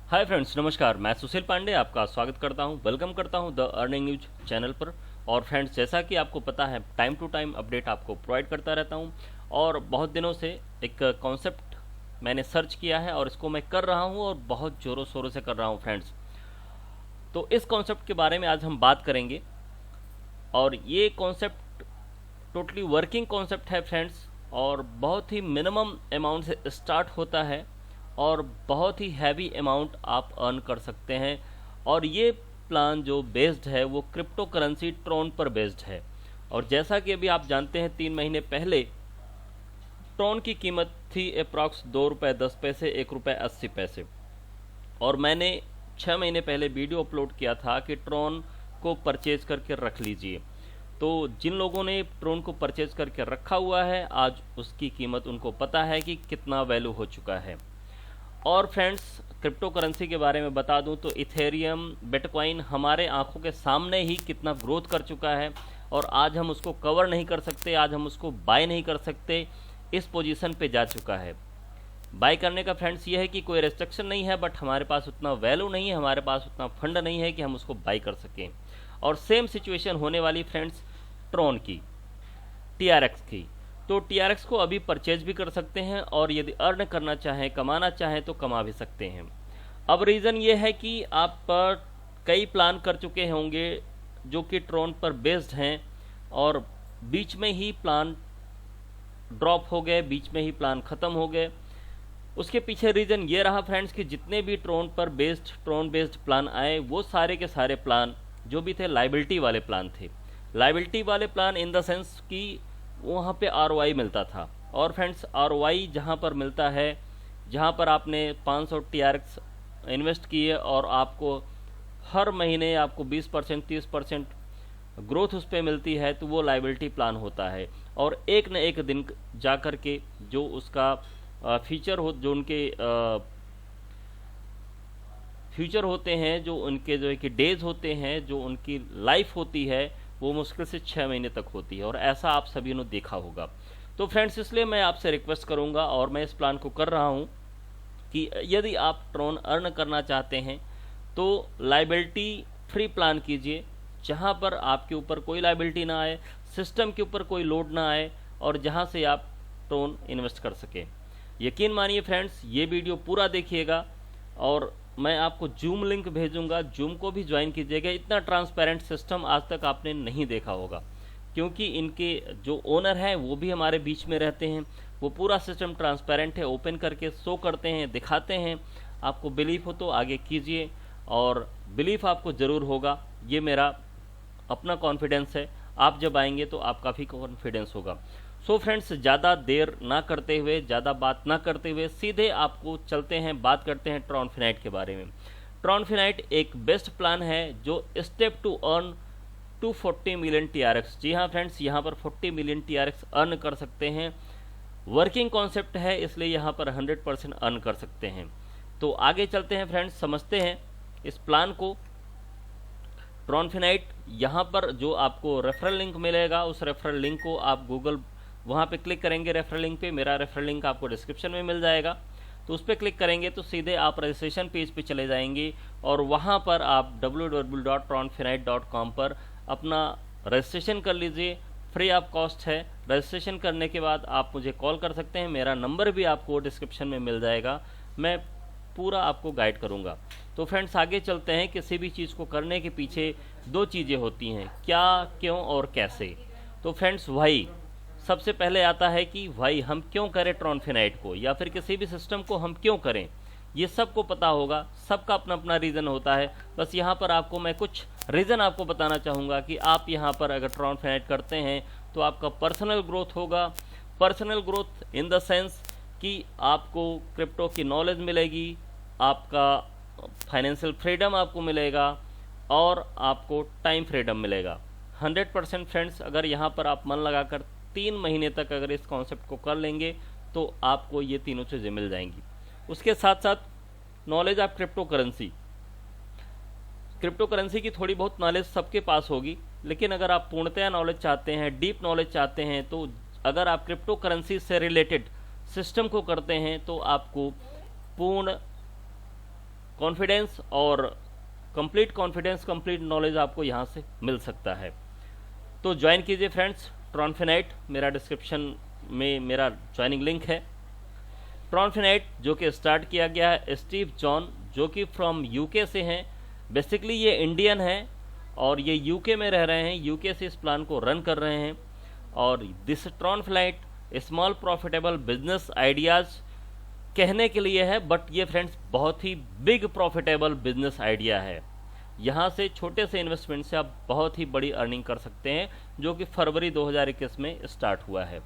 Hi friends, नमस्कार। मैं सुशील पांडे आपका स्वागत करता हूं, वेलकम करता हूं द अर्निंग न्यूज चैनल पर। और फ्रेंड्स, जैसा कि आपको पता है, टाइम टू टाइम अपडेट आपको प्रोवाइड करता रहता हूं। और बहुत दिनों से एक कॉन्सेप्ट मैंने सर्च किया है और इसको मैं कर रहा हूं और बहुत ज़ोरों शोरों से कर रहा हूं फ्रेंड्स। तो इस कॉन्सेप्ट के बारे में आज हम बात करेंगे और ये कॉन्सेप्ट टोटली वर्किंग कॉन्सेप्ट है फ्रेंड्स, और बहुत ही मिनिमम अमाउंट से स्टार्ट होता है और बहुत ही हैवी अमाउंट आप अर्न कर सकते हैं। और ये प्लान जो बेस्ड है वो क्रिप्टो करेंसी ट्रॉन पर बेस्ड है। और जैसा कि अभी आप जानते हैं, 3 महीने पहले ट्रॉन की कीमत थी अप्रॉक्स ₹2.10, ₹1.80। और मैंने 6 महीने पहले वीडियो अपलोड किया था कि ट्रॉन को परचेज करके रख लीजिए। तो जिन लोगों ने ट्रॉन को परचेज करके रखा हुआ है, आज उसकी कीमत उनको पता है कि कितना वैल्यू हो चुका है। और फ्रेंड्स, क्रिप्टो करेंसी के बारे में बता दूं तो इथेरियम, बिटकॉइन हमारे आंखों के सामने ही कितना ग्रोथ कर चुका है और आज हम उसको कवर नहीं कर सकते, आज हम उसको बाय नहीं कर सकते, इस पोजीशन पे जा चुका है। बाय करने का फ्रेंड्स ये है कि कोई रेस्ट्रिक्शन नहीं है, बट हमारे पास उतना वैल्यू नहीं है, हमारे पास उतना फंड नहीं है कि हम उसको बाय कर सकें। और सेम सिचुएशन होने वाली फ्रेंड्स ट्रॉन की, TRX की। तो TRX को अभी परचेज भी कर सकते हैं और यदि अर्न करना चाहें, कमाना चाहें तो कमा भी सकते हैं। अब रीज़न ये है कि आप कई प्लान कर चुके होंगे जो कि ट्रॉन पर बेस्ड हैं और बीच में ही प्लान ड्रॉप हो गए, बीच में ही प्लान ख़त्म हो गए। उसके पीछे रीज़न ये रहा फ्रेंड्स कि जितने भी ट्रॉन बेस्ड प्लान आए, वो सारे के सारे प्लान जो भी थे लाइबिलिटी वाले प्लान थे। लाइबिलिटी वाले प्लान इन द सेंस कि वहाँ पे ROI मिलता था। और फ्रेंड्स, ROI जहाँ पर मिलता है, जहाँ पर आपने 500 TRX इन्वेस्ट किए और आपको हर महीने आपको 20% 30% ग्रोथ उस पर मिलती है, तो वो लाइबिलिटी प्लान होता है। और एक न एक दिन जा कर के जो उसका फ्यूचर होते हैं, जो उनके जो है कि डेज होते हैं, जो उनकी लाइफ होती है, वो मुश्किल से 6 महीने तक होती है। और ऐसा आप सभी ने देखा होगा। तो फ्रेंड्स, इसलिए मैं आपसे रिक्वेस्ट करूंगा और मैं इस प्लान को कर रहा हूं कि यदि आप ट्रॉन अर्न करना चाहते हैं तो लाइबिलिटी फ्री प्लान कीजिए, जहां पर आपके ऊपर कोई लाइबिलिटी ना आए, सिस्टम के ऊपर कोई लोड ना आए और जहां से आप ट्रॉन इन्वेस्ट कर सकें। यकीन मानिए फ्रेंड्स, ये वीडियो पूरा देखिएगा और मैं आपको जूम लिंक भेजूंगा, जूम को भी ज्वाइन कीजिएगा। इतना ट्रांसपेरेंट सिस्टम आज तक आपने नहीं देखा होगा, क्योंकि इनके जो ओनर हैं वो भी हमारे बीच में रहते हैं। वो पूरा सिस्टम ट्रांसपेरेंट है, ओपन करके शो करते हैं, दिखाते हैं। आपको बिलीफ हो तो आगे कीजिए, और बिलीफ आपको ज़रूर होगा, ये मेरा अपना कॉन्फिडेंस है। आप जब आएंगे तो आपका भी कॉन्फिडेंस होगा। सो फ्रेंड्स, ज़्यादा देर ना करते हुए, ज़्यादा बात ना करते हुए सीधे आपको चलते हैं, बात करते हैं ट्रॉनफिनाइट के बारे में। ट्रॉनफिनाइट एक बेस्ट प्लान है जो step to earn 240 million TRX। जी हाँ फ्रेंड्स, यहाँ पर 40 मिलियन TRX अर्न कर सकते हैं। वर्किंग कॉन्सेप्ट है, इसलिए यहाँ पर 100% अर्न कर सकते हैं। तो आगे चलते हैं फ्रेंड्स, समझते हैं इस प्लान को। ट्रॉनफिनाइट, यहाँ पर जो आपको रेफरल लिंक मिलेगा, उस रेफरल लिंक को आप गूगल वहाँ पे क्लिक करेंगे। रेफरल लिंक पे, मेरा रेफरल लिंक आपको डिस्क्रिप्शन में मिल जाएगा, तो उस पर क्लिक करेंगे तो सीधे आप रजिस्ट्रेशन पेज पे चले जाएंगे और वहाँ पर आप www.tronfinite.com पर अपना रजिस्ट्रेशन कर लीजिए। फ्री ऑफ कॉस्ट है। रजिस्ट्रेशन करने के बाद आप मुझे कॉल कर सकते हैं, मेरा नंबर भी आपको डिस्क्रिप्शन में मिल जाएगा, मैं पूरा आपको गाइड करूंगा। तो फ्रेंड्स, आगे चलते हैं। किसी भी चीज़ को करने के पीछे दो चीज़ें होती हैं, क्या, क्यों और कैसे। तो फ्रेंड्स, वही सबसे पहले आता है कि भाई हम क्यों करें ट्रॉनफिनाइट को, या फिर किसी भी सिस्टम को हम क्यों करें। ये सबको पता होगा, सबका अपना अपना रीज़न होता है। बस यहाँ पर आपको मैं कुछ रीज़न आपको बताना चाहूँगा कि आप यहाँ पर अगर ट्रॉनफिनाइट करते हैं तो आपका पर्सनल ग्रोथ होगा। Personal growth in the sense कि आपको क्रिप्टो की नॉलेज मिलेगी, आपका फाइनेंशियल फ्रीडम आपको मिलेगा और आपको टाइम फ्रीडम मिलेगा। 100% फ्रेंड्स, अगर यहाँ पर आप मन लगाकर 3 महीने तक अगर इस कॉन्सेप्ट को कर लेंगे तो आपको ये तीनों चीज़ें मिल जाएंगी। उसके साथ साथ नॉलेज ऑफ क्रिप्टो करेंसी की थोड़ी बहुत नॉलेज सबके पास होगी, लेकिन अगर आप पूर्णतया नॉलेज चाहते हैं, डीप नॉलेज चाहते हैं, तो अगर आप क्रिप्टो करेंसी से रिलेटेड सिस्टम को करते हैं तो आपको पूर्ण कॉन्फिडेंस और कंप्लीट कॉन्फिडेंस, कंप्लीट नॉलेज आपको यहाँ से मिल सकता है। तो ज्वाइन कीजिए फ्रेंड्स ट्रॉनफिनाइट, मेरा डिस्क्रिप्शन में मेरा ज्वाइनिंग लिंक है। ट्रॉनफिनाइट जो कि स्टार्ट किया गया है स्टीव जॉन, जो कि फ्रॉम यूके से हैं। बेसिकली ये इंडियन हैं और ये यूके में रह रहे हैं, यूके से इस प्लान को रन कर रहे हैं। और दिस ट्रॉनफिनाइट स्मॉल प्रॉफिटेबल बिजनेस आइडियाज़ कहने के लिए है, बट ये फ्रेंड्स बहुत ही बिग प्रॉफिटेबल बिजनेस आइडिया है। यहाँ से छोटे से इन्वेस्टमेंट से आप बहुत ही बड़ी अर्निंग कर सकते हैं, जो कि फरवरी 2021 में स्टार्ट हुआ है।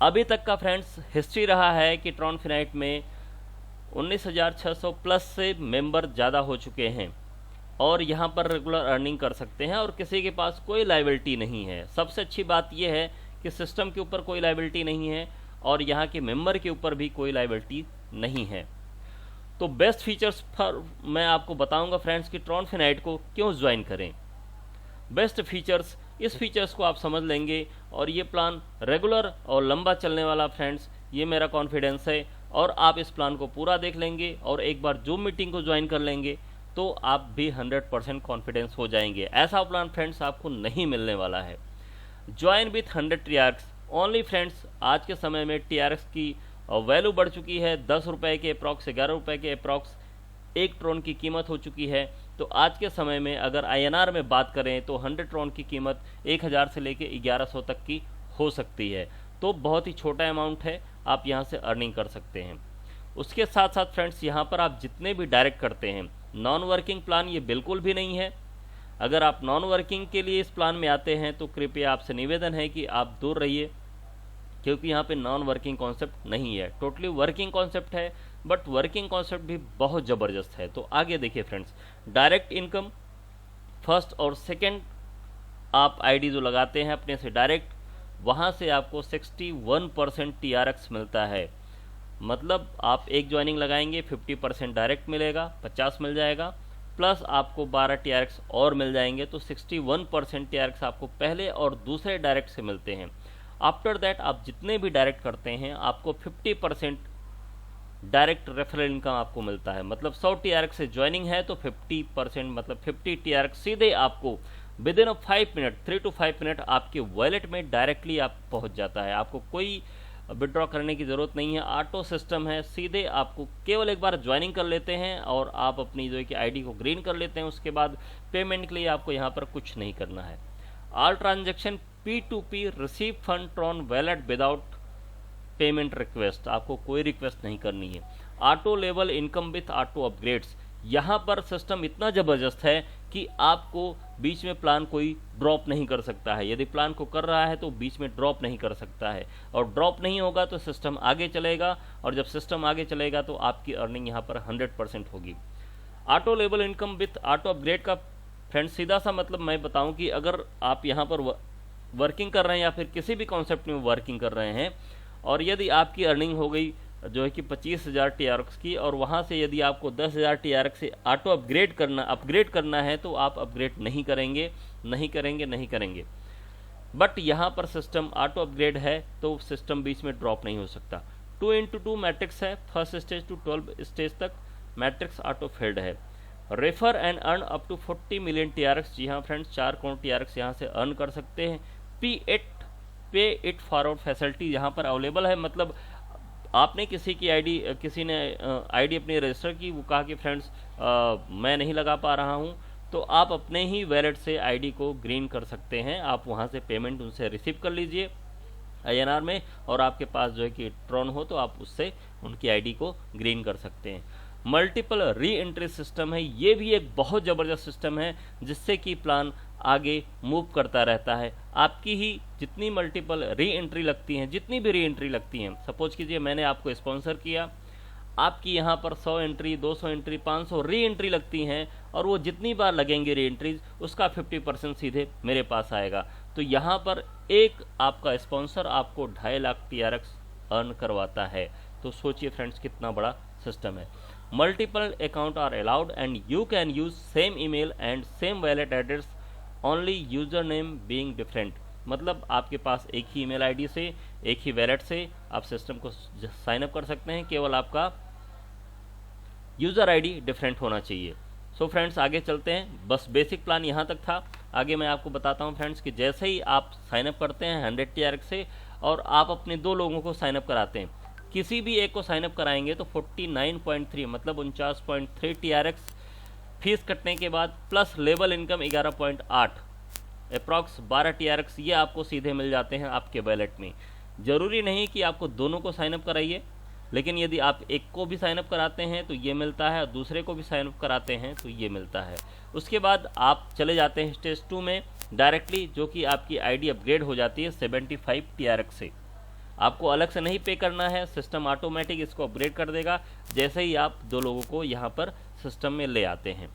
अभी तक का फ्रेंड्स हिस्ट्री रहा है कि ट्रॉनफिनाइट में 19,600 प्लस से मेंबर ज़्यादा हो चुके हैं और यहाँ पर रेगुलर अर्निंग कर सकते हैं और किसी के पास कोई लायबिलिटी नहीं है। सबसे अच्छी बात यह है कि सिस्टम के ऊपर कोई लायबिलिटी नहीं है और यहाँ के मेंबर के ऊपर भी कोई लायबिलिटी नहीं है। तो बेस्ट फीचर्स पर मैं आपको बताऊंगा फ्रेंड्स कि ट्रॉनफिनाइट को क्यों ज्वाइन करें। बेस्ट फीचर्स, इस फीचर्स को आप समझ लेंगे और ये प्लान रेगुलर और लंबा चलने वाला फ्रेंड्स, ये मेरा कॉन्फिडेंस है। और आप इस प्लान को पूरा देख लेंगे और एक बार जूम मीटिंग को ज्वाइन कर लेंगे तो आप भी 100% कॉन्फिडेंस हो जाएंगे। ऐसा प्लान फ्रेंड्स आपको नहीं मिलने वाला है। Join with 100 TRX only friends. आज के समय में TRX की वैल्यू बढ़ चुकी है 10 रुपये के अप्रॉक्स, 11 रुपये के अप्रॉक्स 1 ट्रोन की कीमत हो चुकी है। तो आज के समय में अगर INR में बात करें तो 100 ट्रोन की कीमत 1000 से लेके 1100 तक की हो सकती है। तो बहुत ही छोटा अमाउंट है, आप यहाँ से अर्निंग कर सकते हैं। उसके साथ साथ फ्रेंड्स यहाँ पर आप जितने भी डायरेक्ट करते हैं, नॉन वर्किंग प्लान ये बिल्कुल भी नहीं है। अगर आप नॉन वर्किंग के लिए इस प्लान में आते हैं तो कृपया आपसे निवेदन है कि आप दूर रहिए, क्योंकि यहाँ पे नॉन वर्किंग कॉन्सेप्ट नहीं है, टोटली वर्किंग कॉन्सेप्ट है। बट वर्किंग कॉन्सेप्ट भी बहुत ज़बरदस्त है। तो आगे देखिए फ्रेंड्स, डायरेक्ट इनकम फर्स्ट और सेकंड आप आईडी जो लगाते हैं अपने से डायरेक्ट, वहाँ से आपको 61% TRX मिलता है। मतलब आप एक ज्वाइनिंग लगाएंगे 50% डायरेक्ट मिलेगा, 50 मिल जाएगा, प्लस आपको 12 TRX और मिल जाएंगे। तो 61% TRX आपको पहले और दूसरे डायरेक्ट से मिलते हैं। आफ्टर दैट आप जितने भी डायरेक्ट करते हैं आपको 50% डायरेक्ट रेफरल इनकम आपको मिलता है। मतलब 100 TRX से ज्वाइनिंग है तो 50% मतलब 50 TRX सीधे आपको with in 5 minute, 3 to 5 minute आपके वॉलेट में डायरेक्टली आप पहुंच जाता है। आपको कोई विड्रॉ करने की ज़रूरत नहीं है, ऑटो सिस्टम है। सीधे आपको केवल एक बार ज्वाइनिंग कर लेते हैं और आप अपनी जो है कि आईडी को ग्रीन कर लेते हैं। उसके बाद पेमेंट के लिए आपको यहाँ पर कुछ नहीं करना है। All transaction P2P receive fund Tron wallet without payment request, आपको कोई रिक्वेस्ट नहीं करनी है। Auto level income with auto upgrades, यहाँ पर सिस्टम इतना ज़बरदस्त है कि आपको बीच में प्लान कोई ड्रॉप नहीं कर सकता है। यदि प्लान को कर रहा है तो बीच में ड्रॉप नहीं कर सकता है, और ड्रॉप नहीं होगा तो सिस्टम आगे चलेगा, और जब सिस्टम आगे चलेगा तो आपकी अर्निंग यहाँ पर 100% होगी। Auto level income with auto upgrade का फ्रेंड सीधा सा मतलब मैं बताऊं कि अगर आप यहाँ पर वर्किंग कर रहे हैं या फिर किसी भी कॉन्सेप्ट में वर्किंग कर रहे हैं, और यदि आपकी अर्निंग हो गई जो है कि 25,000 TRX की, और वहाँ से यदि आपको 10,000 TRX से ऑटो अपग्रेड करना है तो आप अपग्रेड नहीं करेंगे। बट यहाँ पर सिस्टम ऑटो अपग्रेड है तो सिस्टम बीच में ड्रॉप नहीं हो सकता। 2x2 मैट्रिक्स है, फर्स्ट स्टेज टू 12 स्टेज तक मैट्रिक्स ऑटो फिल्ड है। Refer and earn up to 40 million TRX, जी हाँ फ्रेंड्स 4 करोड़ TRX यहाँ से अर्न कर सकते हैं। पे इट फॉरवर्ड फैसिलिटी यहाँ पर अवेलेबल है। मतलब आपने किसी ने आईडी अपनी रजिस्टर की, वो कहा कि फ्रेंड्स मैं नहीं लगा पा रहा हूँ, तो आप अपने ही वैलेट से आईडी को ग्रीन कर सकते हैं। आप वहाँ से पेमेंट उनसे रिसीव कर लीजिए INR में, और आपके पास जो है कि ट्रॉन हो तो आप उससे उनकी आईडी को ग्रीन कर सकते हैं। मल्टीपल री एंट्री सिस्टम है, ये भी एक बहुत ज़बरदस्त सिस्टम है जिससे कि प्लान आगे मूव करता रहता है। आपकी ही जितनी मल्टीपल री एंट्री लगती हैं, जितनी भी री एंट्री लगती हैं, सपोज कीजिए मैंने आपको स्पॉन्सर किया, आपकी यहाँ पर 100 एंट्री, 200 एंट्री, 500 री एंट्री लगती हैं, और वो जितनी बार लगेंगे री एंट्रीज उसका 50% सीधे मेरे पास आएगा। तो यहाँ पर एक आपका स्पॉन्सर आपको 2.5 लाख TRX अर्न करवाता है। तो सोचिए फ्रेंड्स कितना बड़ा सिस्टम है। Multiple account are allowed and you can use same email and same wallet address, only user name being different. मतलब आपके पास एक ही ईमेल आईडी से, एक ही वैलेट से आप सिस्टम को साइन अप कर सकते हैं। केवल आपका यूज़र आईडी डिफरेंट होना चाहिए। सो फ्रेंड्स आगे चलते हैं, बस बेसिक प्लान यहाँ तक था। आगे मैं आपको बताता हूँ फ्रेंड्स कि जैसे ही आप साइनअप करते हैं 100 TRX से और आप अपने 2 लोगों को साइनअप कराते हैं, किसी भी एक को साइनअप कराएंगे तो 49.3 मतलब 49.3 TRX फीस कटने के बाद plus level income 11.8 approx 12 TRX ये आपको सीधे मिल जाते हैं आपके वैलेट में। ज़रूरी नहीं कि आपको दोनों को साइनअप कराइए, लेकिन यदि आप एक को भी साइनअप कराते हैं तो ये मिलता है और दूसरे को भी साइनअप कराते हैं तो ये मिलता है। उसके बाद आप चले जाते हैं स्टेज 2 में डायरेक्टली, जो कि आपकी आईडी अपग्रेड हो जाती है 75 TRX से। आपको अलग से नहीं पे करना है, सिस्टम ऑटोमेटिक इसको अपग्रेड कर देगा जैसे ही आप 2 लोगों को यहाँ पर सिस्टम में ले आते हैं।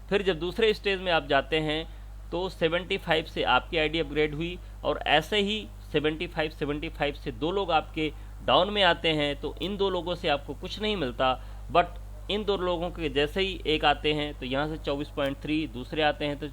फिर जब दूसरे स्टेज में आप जाते हैं तो 75 से आपकी आईडी अपग्रेड हुई और ऐसे ही 75 से 2 लोग आपके डाउन में आते हैं तो इन 2 लोगों से आपको कुछ नहीं मिलता, बट इन 2 लोगों के जैसे ही एक आते हैं तो यहाँ से 24.3, दूसरे आते हैं तो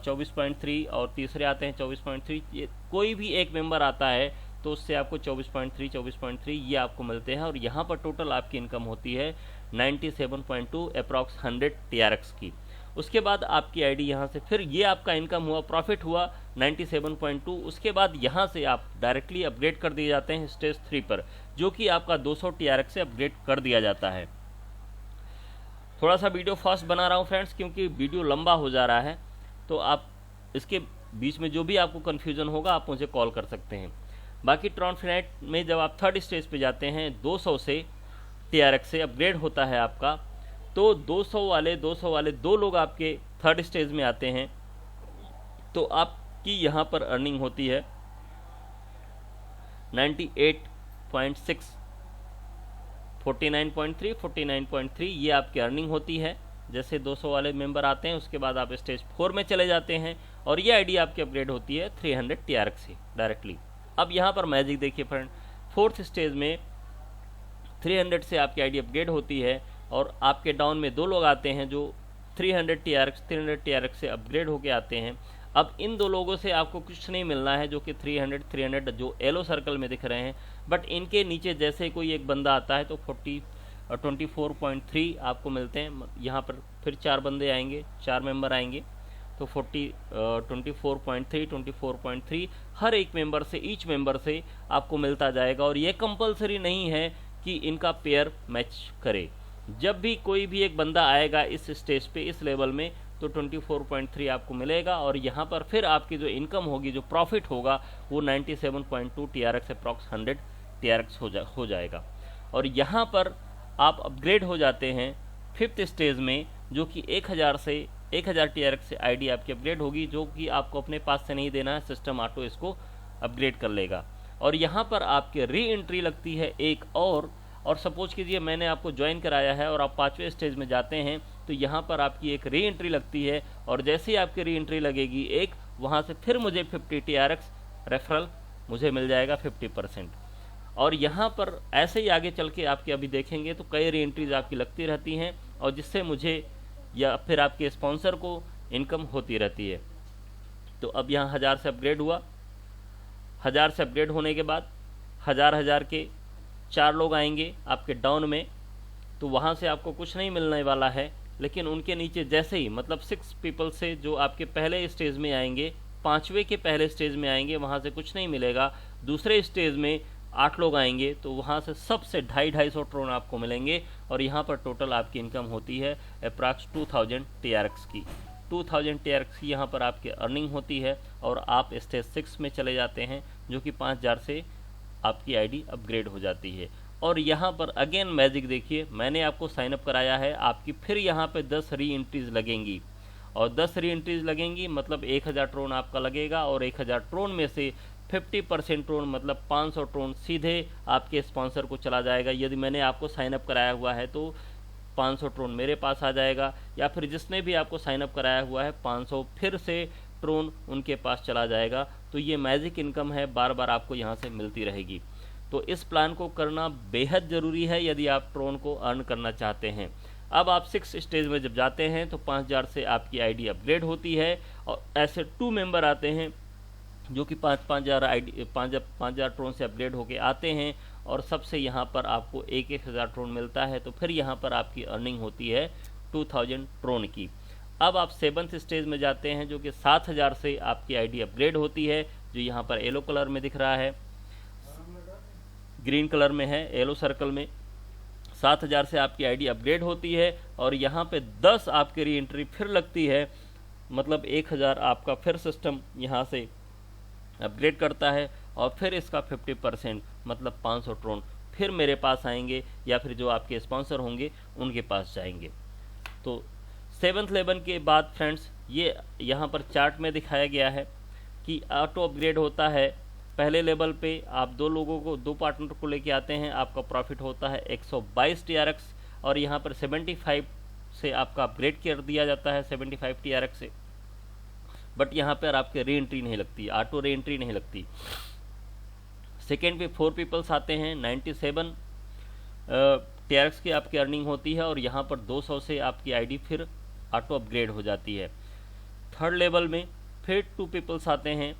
24.3 और तीसरे आते हैं 24.3, ये कोई भी एक मेंबर आता है तो उससे आपको 24.3 ये आपको मिलते हैं और यहाँ पर टोटल आपकी इनकम होती है 97.2 अप्रॉक्स 100 TRX की। उसके बाद आपकी आईडी यहाँ से, फिर ये आपका इनकम हुआ, प्रॉफिट हुआ 97.2। उसके बाद यहाँ से आप डायरेक्टली अपग्रेड कर दिए जाते हैं स्टेज 3 पर, जो कि आपका 200 TRX से अपग्रेड कर दिया जाता है। थोड़ा सा वीडियो फास्ट बना रहा हूँ फ्रेंड्स क्योंकि वीडियो लंबा हो जा रहा है, तो आप इसके बीच में जो भी आपको कन्फ्यूज़न होगा आप मुझे कॉल कर सकते हैं। बाकी ट्रांसफिनाइट में जब आप 3rd स्टेज पे जाते हैं 200 से TRX से अपग्रेड होता है आपका, तो 200 वाले 2 लोग आपके 3rd स्टेज में आते हैं तो आपकी यहाँ पर अर्निंग होती है 98.6, 49.3 ये आपकी अर्निंग होती है। जैसे 200 वाले मेंबर आते हैं उसके बाद आप स्टेज 4 में चले जाते हैं और ये आईडी आपकी अपग्रेड होती है 300 TRX से डायरेक्टली। अब यहाँ पर मैजिक देखिए फ्रेंड, 4th स्टेज में 300 से आपकी आईडी अपग्रेड होती है और आपके डाउन में 2 लोग आते हैं जो 300 TRX से अपग्रेड होके आते हैं। अब इन 2 लोगों से आपको कुछ नहीं मिलना है जो कि 300 जो येलो सर्कल में दिख रहे हैं, बट इनके नीचे जैसे कोई एक बंदा आता है तो 24.3 आपको मिलते हैं। यहाँ पर फिर 4 बंदे आएंगे, 4 मेंबर आएंगे तो 24.3 हर एक मेंबर से, ईच मेंबर से आपको मिलता जाएगा। और ये कंपलसरी नहीं है कि इनका पेयर मैच करे। जब भी कोई भी एक बंदा आएगा इस स्टेज पे, इस लेवल में, तो 24.3 आपको मिलेगा और यहाँ पर फिर आपकी जो इनकम होगी, जो प्रॉफिट होगा वो 97.2 TRX अप्रॉक्स 100 TRX हो जाएगा। और यहाँ पर आप अपग्रेड हो जाते हैं 5th स्टेज में, जो कि 1000 TRX से आईडी आपकी अपग्रेड होगी, जो कि आपको अपने पास से नहीं देना है, सिस्टम ऑटो इसको अपग्रेड कर लेगा। और यहाँ पर आपके री एंट्री लगती है एक और सपोज कीजिए मैंने आपको ज्वाइन कराया है और आप 5वें स्टेज में जाते हैं तो यहाँ पर आपकी एक री एंट्री लगती है और जैसे ही आपकी री एंट्री लगेगी एक, वहाँ से फिर मुझे 50 TRX रेफरल मुझे मिल जाएगा 50%। और यहाँ पर ऐसे ही आगे चल के आपके अभी देखेंगे तो कई री एंट्रीज आपकी लगती रहती हैं और जिससे मुझे या फिर आपके स्पॉन्सर को इनकम होती रहती है। तो अब यहाँ 1000 से अपग्रेड हुआ, 1000 से अपग्रेड होने के बाद 1000 के 4 लोग आएंगे आपके डाउन में, तो वहाँ से आपको कुछ नहीं मिलने वाला है। लेकिन उनके नीचे जैसे ही, मतलब 6 पीपल से जो आपके पहले स्टेज में आएंगे, 5वें के पहले स्टेज में आएंगे, वहाँ से कुछ नहीं मिलेगा। दूसरे स्टेज में 8 लोग आएंगे तो वहाँ से सबसे 250 ट्रोन आपको मिलेंगे और यहाँ पर टोटल आपकी इनकम होती है अप्रॉक्स 2000 TRX की। 2000 TRX की यहाँ पर आपकी अर्निंग होती है और आप स्टेज 6 में चले जाते हैं, जो कि 5000 से आपकी आईडी अपग्रेड हो जाती है। और यहाँ पर अगेन मैजिक देखिए, मैंने आपको साइनअप कराया है, आपकी फिर यहाँ पे 10 री एंट्रीज लगेंगी और 10 री एंट्रीज लगेंगी मतलब 1000 ट्रोन आपका लगेगा और 1000 ट्रोन में से 50% ट्रोन मतलब 500 ट्रोन सीधे आपके स्पॉन्सर को चला जाएगा। यदि मैंने आपको साइनअप कराया हुआ है तो 500 ट्रोन मेरे पास आ जाएगा, या फिर जिसने भी आपको साइनअप कराया हुआ है 500 फिर से ट्रोन उनके पास चला जाएगा। तो ये मैजिक इनकम है, बार बार आपको यहाँ से मिलती रहेगी। तो इस प्लान को करना बेहद ज़रूरी है यदि आप ट्रोन को अर्न करना चाहते हैं। अब आप 6 स्टेज में जब जाते हैं तो 5000 से आपकी आईडी अपग्रेड होती है और ऐसे 2 मेंबर आते हैं जो कि 5000 ट्रोन से अपग्रेड होके आते हैं और सबसे यहाँ पर आपको 1,000 ट्रोन मिलता है, तो फिर यहाँ पर आपकी अर्निंग होती है 2000 ट्रोन की। अब आप 7th स्टेज में जाते हैं, जो कि 7000 से आपकी आईडी अपग्रेड होती है, जो यहाँ पर येलो कलर में दिख रहा है, ग्रीन कलर में है येलो सर्कल में। 7000 से आपकी आईडी अपग्रेड होती है और यहाँ पे 10 आपकी री एंट्री फिर लगती है, मतलब 1000 आपका फिर सिस्टम यहाँ से अपग्रेड करता है और फिर इसका 50% मतलब 500 ट्रोन फिर मेरे पास आएंगे या फिर जो आपके स्पॉन्सर होंगे उनके पास जाएंगे। तो 7th लेवल के बाद फ्रेंड्स ये यहाँ पर चार्ट में दिखाया गया है कि ऑटो अपग्रेड होता है। पहले लेवल पे आप दो पार्टनर को लेके आते हैं, आपका प्रॉफिट होता है 122 TRX और यहाँ पर 75 से आपका अपग्रेड कर दिया जाता है 75 TRX से, बट यहाँ पर आपके री एंट्री नहीं लगती, ऑटो री एंट्री नहीं लगती। सेकेंड पे 4 पीपल्स आते हैं, 97 TRX की आपकी अर्निंग होती है और यहाँ पर 200 से आपकी आईडी फिर ऑटो अपग्रेड हो जाती है। थर्ड लेवल में फिर 2 पीपल्स आते हैं,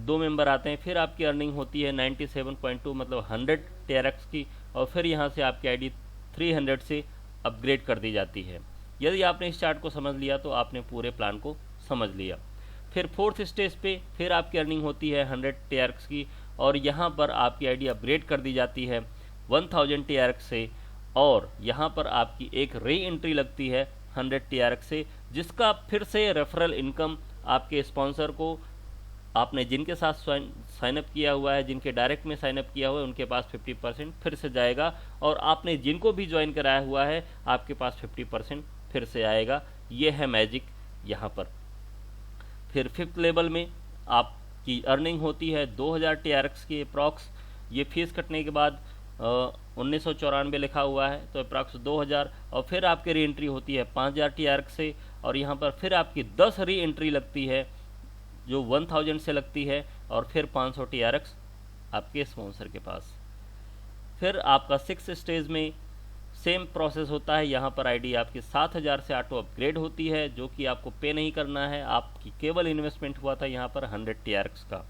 2 मेंबर आते हैं, फिर आपकी अर्निंग होती है 97.2 मतलब 100 TRX की और फिर यहाँ से आपकी आईडी 300 से अपग्रेड कर दी जाती है। यदि आपने इस चार्ट को समझ लिया तो आपने पूरे प्लान को समझ लिया। फिर 4th स्टेज पे फिर आपकी अर्निंग होती है 100 TRX की और यहाँ पर आपकी आईडी अपग्रेड कर दी जाती है 1000 TRX से और यहाँ पर आपकी एक री एंट्री लगती है 100 TRX से, जिसका फिर से रेफरल इनकम आपके स्पॉन्सर को, आपने जिनके साथ साइन अप किया हुआ है, जिनके डायरेक्ट में साइन अप किया हुआ है, उनके पास 50% फिर से जाएगा और आपने जिनको भी ज्वाइन कराया हुआ है आपके पास 50% फिर से आएगा। ये है मैजिक यहाँ पर। फिर 5th लेवल में आपकी अर्निंग होती है 2000 TRX की अप्रॉक्स, ये फीस कटने के बाद 1994 लिखा हुआ है तो अप्रॉक्स 2000 और फिर आपकी री एंट्री होती है 5000 TRX से और यहाँ पर फिर आपकी 10 री एंट्री लगती है जो 1000 से लगती है और फिर 500 TRX आपके स्पॉन्सर के पास। फिर आपका 6th स्टेज में सेम प्रोसेस होता है, यहाँ पर आईडी आपकी 7000 से ऑटो अपग्रेड होती है, जो कि आपको पे नहीं करना है, आपकी केवल इन्वेस्टमेंट हुआ था यहाँ पर 100 TRX का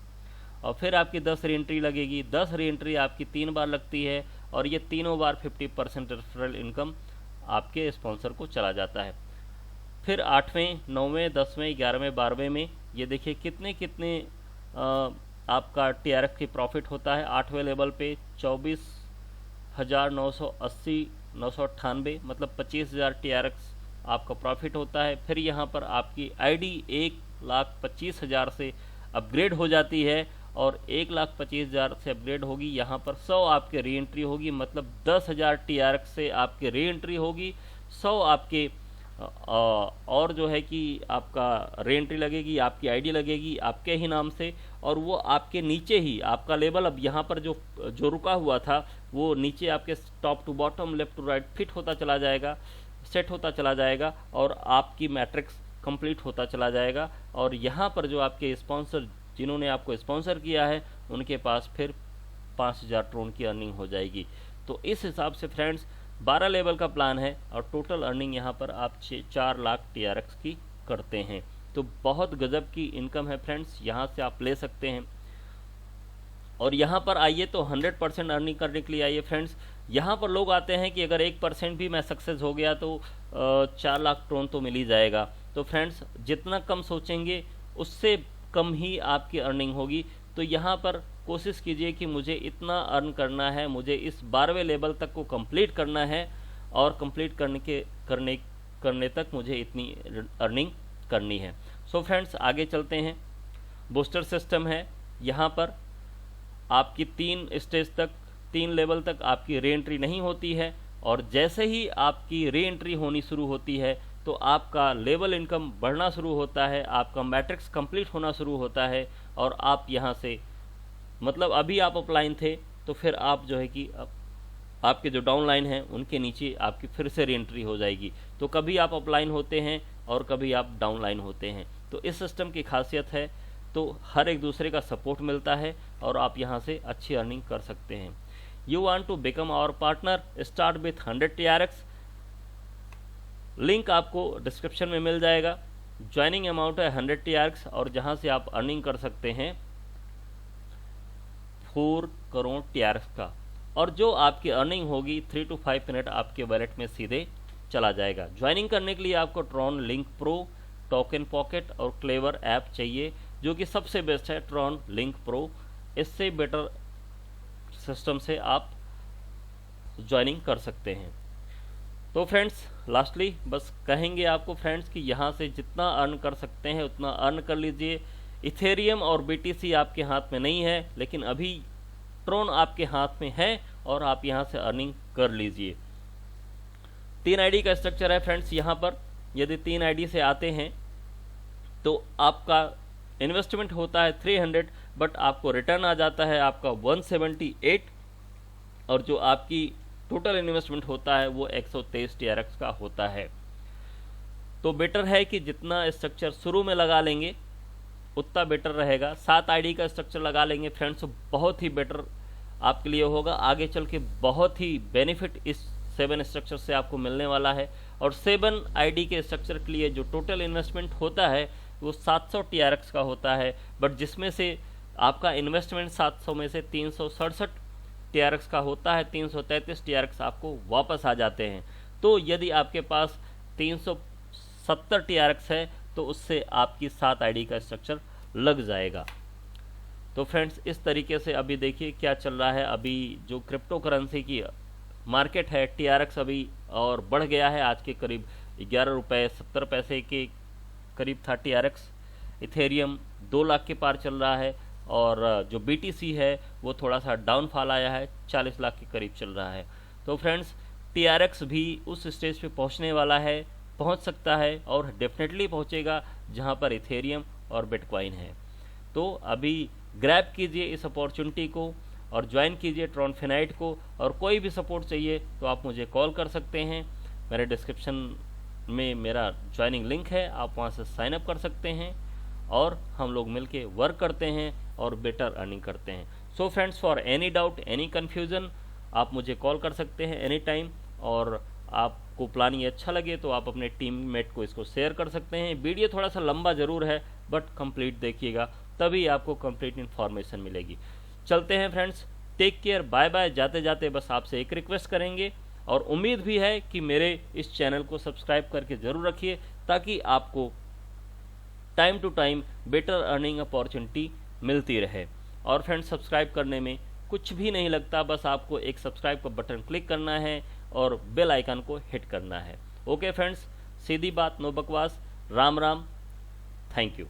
और फिर आपकी 10 री एंट्री लगेगी। 10 री एंट्री आपकी 3 बार लगती है और ये तीनों बार 50% रेफरल इनकम आपके स्पॉन्सर को चला जाता है। फिर 8वें, 9वें, 10वें, 11वें, 12वें में ये देखिए कितने कितने आपका TRX की प्रॉफिट होता है। 8वें लेवल पे 24,980 998 मतलब 25,000 TRX आपका प्रॉफिट होता है। फिर यहाँ पर आपकी आईडी 1,25,000 से अपग्रेड हो जाती है और 1,25,000 से अपग्रेड होगी, यहाँ पर 100 आपके री एंट्री होगी, मतलब 10,000 TRX से आपके री एंट्री होगी, 100 आपके और जो है कि आपका री एंट्री लगेगी, आपकी आईडी लगेगी आपके ही नाम से और वो आपके नीचे ही आपका लेवल अब यहाँ पर जो रुका हुआ था वो नीचे आपके top to bottom, left to right fit होता चला जाएगा, सेट होता चला जाएगा और आपकी मैट्रिक्स कंप्लीट होता चला जाएगा और यहाँ पर जो आपके स्पॉन्सर जिन्होंने आपको स्पॉन्सर किया है उनके पास फिर 5000 ट्रोन की अर्निंग हो जाएगी। तो इस हिसाब से फ्रेंड्स 12 लेवल का प्लान है और टोटल अर्निंग यहाँ पर आप 4 लाख TRX की करते हैं। तो बहुत गजब की इनकम है फ्रेंड्स, यहाँ से आप ले सकते हैं। और यहाँ पर आइए तो 100% अर्निंग करने के लिए आइए फ्रेंड्स। यहाँ पर लोग आते हैं कि अगर 1% भी मैं सक्सेस हो गया तो 4 लाख ट्रोन तो मिल ही जाएगा। तो फ्रेंड्स जितना कम सोचेंगे उससे कम ही आपकी अर्निंग होगी। तो यहाँ पर कोशिश कीजिए कि मुझे इतना अर्न करना है, मुझे इस 12वें लेवल तक को कंप्लीट करना है और कंप्लीट करने तक मुझे इतनी अर्निंग करनी है। सो फ्रेंड्स आगे चलते हैं। बूस्टर सिस्टम है, यहाँ पर आपकी 3 लेवल तक आपकी री एंट्री नहीं होती है और जैसे ही आपकी री एंट्री होनी शुरू होती है तो आपका लेवल इनकम बढ़ना शुरू होता है, आपका मैट्रिक्स कंप्लीट होना शुरू होता है और आप यहाँ से मतलब अभी आप अपलाइन थे तो फिर आप जो है कि आपके जो डाउन लाइन हैं उनके नीचे आपकी फिर से री एंट्री हो जाएगी। तो कभी आप अपलाइन होते हैं और कभी आप डाउन लाइन होते हैं। तो इस सिस्टम की खासियत है, तो हर एक दूसरे का सपोर्ट मिलता है और आप यहाँ से अच्छी अर्निंग कर सकते हैं। You want to become our partner, start with 100 TRX। Link आपको डिस्क्रिप्शन में मिल जाएगा। ज्वाइनिंग अमाउंट है 100 TRX और जहाँ से आप अर्निंग कर सकते हैं 4 करोड़ TRX का। और जो आपकी अर्निंग होगी 3 to 5 मिनट आपके वॉलेट में सीधे चला जाएगा। ज्वाइनिंग करने के लिए आपको Tron link pro, token pocket और क्लेवर ऐप चाहिए, जो कि सबसे बेस्ट है ट्रॉन लिंक प्रो। इससे बेटर सिस्टम से आप ज्वाइनिंग कर सकते हैं। तो फ्रेंड्स लास्टली बस कहेंगे आपको फ्रेंड्स कि यहाँ से जितना अर्न कर सकते हैं उतना अर्न कर लीजिए। इथेरियम और BTC आपके हाथ में नहीं है, लेकिन अभी ट्रॉन आपके हाथ में है और आप यहाँ से अर्निंग कर लीजिए। 3 आईडी का स्ट्रक्चर है फ्रेंड्स। यहाँ पर यदि 3 आईडी से आते हैं तो आपका इन्वेस्टमेंट होता है 300, बट आपको रिटर्न आ जाता है आपका 178, और जो आपकी टोटल इन्वेस्टमेंट होता है वो 123 TRX का होता है। तो बेटर है कि जितना स्ट्रक्चर शुरू में लगा लेंगे उतना बेटर रहेगा। 7 आईडी का स्ट्रक्चर लगा लेंगे फ्रेंड्स, तो बहुत ही बेटर आपके लिए होगा। आगे चल के बहुत ही बेनिफिट इस 7 स्ट्रक्चर से आपको मिलने वाला है। और 7 आईडी के स्ट्रक्चर के लिए जो टोटल इन्वेस्टमेंट होता है वो 700 TRX का होता है, बट जिसमें से आपका इन्वेस्टमेंट 700 में से 367 TRX का होता है, 333 TRX आपको वापस आ जाते हैं। तो यदि आपके पास 370 TRX है तो उससे आपकी 7 आईडी का स्ट्रक्चर लग जाएगा। तो फ्रेंड्स इस तरीके से अभी देखिए क्या चल रहा है। अभी जो क्रिप्टो करेंसी की मार्केट है, TRX अभी और बढ़ गया है, आज के करीब 11 रुपये 70 पैसे के करीब था TRX। इथेरियम 2 लाख के पार चल रहा है, और जो BTC है वो थोड़ा सा डाउनफॉल आया है, 40 लाख के करीब चल रहा है। तो फ्रेंड्स TRX भी उस स्टेज पे पहुंचने वाला है, पहुंच सकता है और डेफिनेटली पहुंचेगा जहां पर इथेरियम और बिटकॉइन है। तो अभी ग्रैब कीजिए इस अपॉर्चुनिटी को और ज्वाइन कीजिए ट्रॉनफिनाइट को। और कोई भी सपोर्ट चाहिए तो आप मुझे कॉल कर सकते हैं। मेरे डिस्क्रिप्शन में मेरा ज्वाइनिंग लिंक है, आप वहां से साइन अप कर सकते हैं और हम लोग मिलके वर्क करते हैं और बेटर अर्निंग करते हैं। So friends, for any doubt, any confusion, आप मुझे कॉल कर सकते हैं एनी टाइम। और आपको प्लान ये अच्छा लगे तो आप अपने टीममेट को इसको शेयर कर सकते हैं। वीडियो थोड़ा सा लंबा ज़रूर है, बट कंप्लीट देखिएगा, तभी आपको कंप्लीट इन्फॉर्मेशन मिलेगी। चलते हैं friends, take care, bye bye. जाते जाते बस आपसे एक रिक्वेस्ट करेंगे, और उम्मीद भी है कि मेरे इस चैनल को सब्सक्राइब करके ज़रूर रखिए, ताकि आपको time to time better earning opportunity मिलती रहे। और फ्रेंड्स सब्सक्राइब करने में कुछ भी नहीं लगता, बस आपको एक सब्सक्राइब का बटन क्लिक करना है और बेल आइकन को हिट करना है। ओके फ्रेंड्स, सीधी बात, नो बकवास। Ram Ram, thank you.